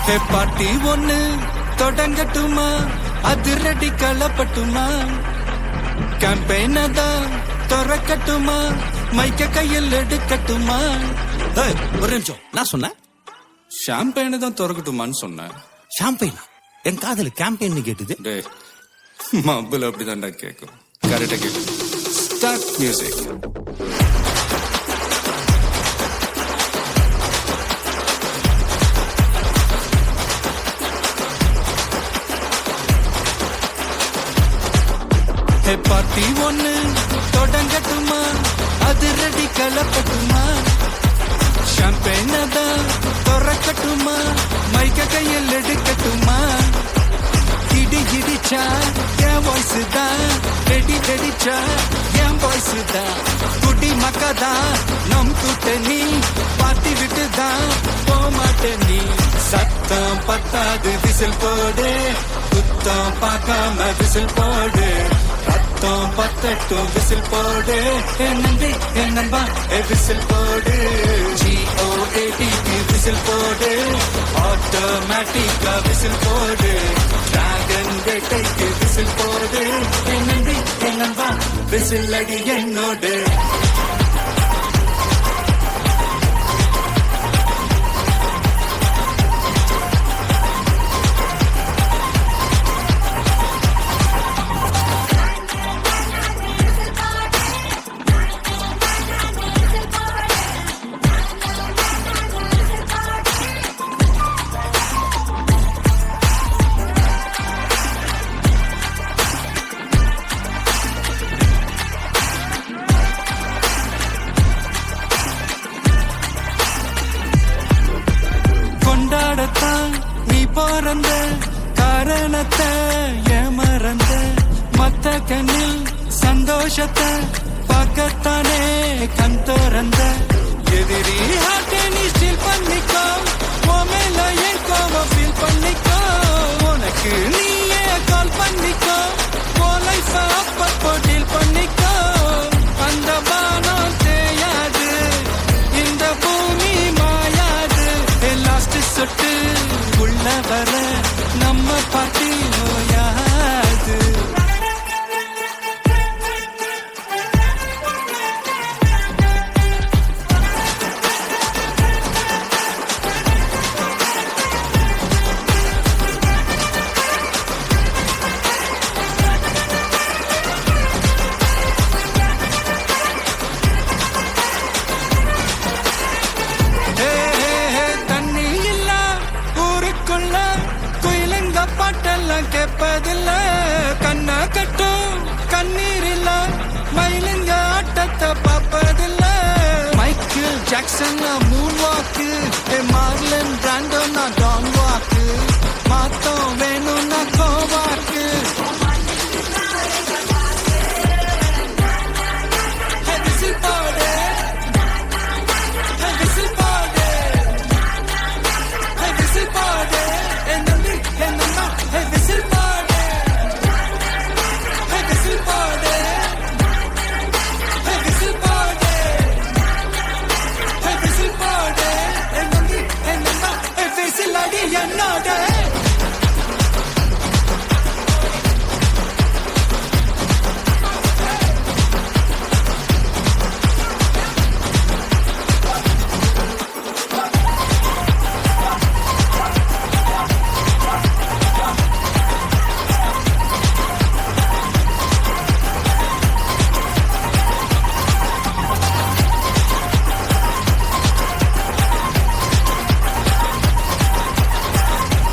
பாட்டி ஒண்ணு தொடங்கட்டுமா, அதிரடி களப்பட்டுமா, கேம்பெயின தான் திறக்கட்டுமா, மைக்க கையில் எடுக்கட்டுமா. ஒரு நிமிஷம், நான் சொன்னேன் ஷாம்பெயின தான் திறக்கட்டுமான்னு சொன்னேன். ஷாம்பெயினா? என் காதல கேம்பெயின் கேட்டுது. மப்புல அப்படிதான்டா கேட்கும். கரெக்டா கேட்கும். Start music. பாட்டி ஒண்ணு தொடங்கட்டுமா, அதிரடி களப்பட்டுமா, ஷாம்பெயின தான் திறக்கட்டுமா, மைக்க கையில் எடுக்கட்டுமா. இடி இடிச்சா என் வாய்ஸ் தான், வெடி வெடிச்சா என் வாய்ஸ் தான், குடி மக்கதான் நம் கூட்டணி, பாட்டி விட்டு தான் போமாட்ட நீ. சத்தம் பத்தாது விசில் போடு, குத்தம் பார்க்காம விசில் போடு, ரத்தம் பத்தட்டும் விசில் போடு, நன்றி என் நண்பா விசில் போடு, GOATக்கு விசில் போடு, ஆட்டோமேட்டிக்கா விசில் போடு, டிராகன் வேட்டைக்கு விசில் போடு, நன்றி என் நண்பா விசில் அடி என்னோடு. நீ பிறந்த காரணத்தை ஏமறந்த, மத்த கண்ணில் சந்தோஷத்தை பார்க்கத்தானே கண் திறந்த. எதிரி ஹார்ட்டை நீ ஸ்டீல் பண்ணிக்கோ, மேல என் கோவம் ஃபீல் பண்ணிக்கோ, உனக்கு நீயே கால் பண்ணிக்கோ, லைஃப் அப்பப்போ டீல் பண்ணிக்கோ. அந்த பானம் தேயாது, இந்த பூமி மாயாது, லாஸ்ட் சொட்டு உள்ள வர நம்ம பாட்டி நோயாது. பாட்டெல்லாம் கேட்பதில்ல, கண்ணா கட்டும் கண்ணீர் இல்ல, மயிலுங்க ஆட்டத்தை பார்ப்பதில்ல. மைக்கேல் ஜாக்சன் மூன் வாக்கு, மார்லன் பிராண்டோ நான் டான் வாக்கு, மாத்தம்